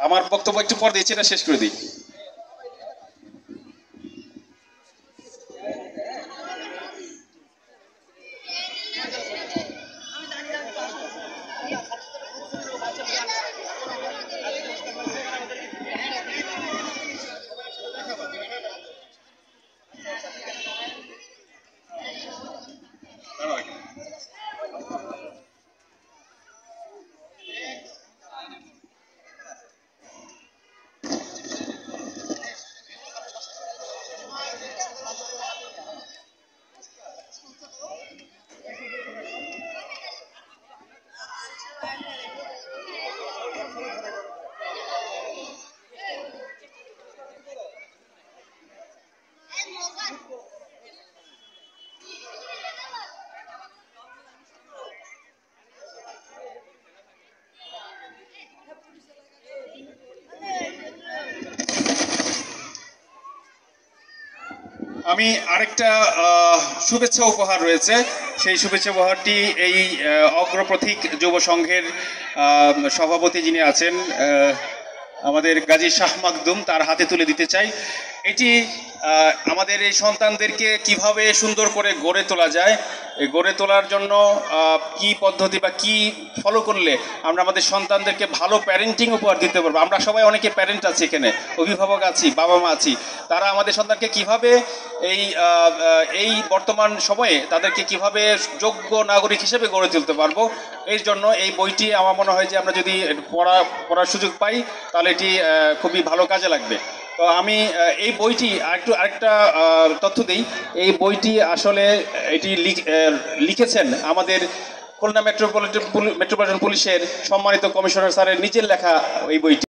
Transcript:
আমার বক্তব্য একটু পর দিয়েছি, এটা শেষ করে দিই। আমি আরেকটা শুভেচ্ছা উপহার রয়েছে, সেই শুভেচ্ছা উপহারটি এই অগ্রপথিক যুব সংঘের সভাপতি যিনি আছেন আমাদের গাজী শাহ মাকদুম, তার হাতে তুলে দিতে চাই। এটি আমাদের এই সন্তানদেরকে কিভাবে সুন্দর করে গড়ে তোলা যায়, এই গড়ে তোলার জন্য কি পদ্ধতি বা কি ফলো করলে আমরা আমাদের সন্তানদেরকে ভালো প্যারেন্টিং উপহার দিতে পারবো। আমরা সবাই অনেকে প্যারেন্ট আছি, এখানে অভিভাবক আছি, বাবা মা আছি, তারা আমাদের সন্তানকে কিভাবে এই বর্তমান সময়ে তাদেরকে কিভাবে যোগ্য নাগরিক হিসেবে গড়ে তুলতে পারবো, এর জন্য এই বইটি আমার মনে হয় যে আমরা যদি পড়ার সুযোগ পাই তাহলে এটি খুবই ভালো কাজে লাগবে। তো আমি এই বইটি আরেকটা তথ্য দিই। এই বইটি আসলে এটি লিখেছেন আমাদের খুলনা মেট্রোপলিটন পুলিশের সম্মানিত কমিশনার স্যারের নিজের লেখা এই বইটি।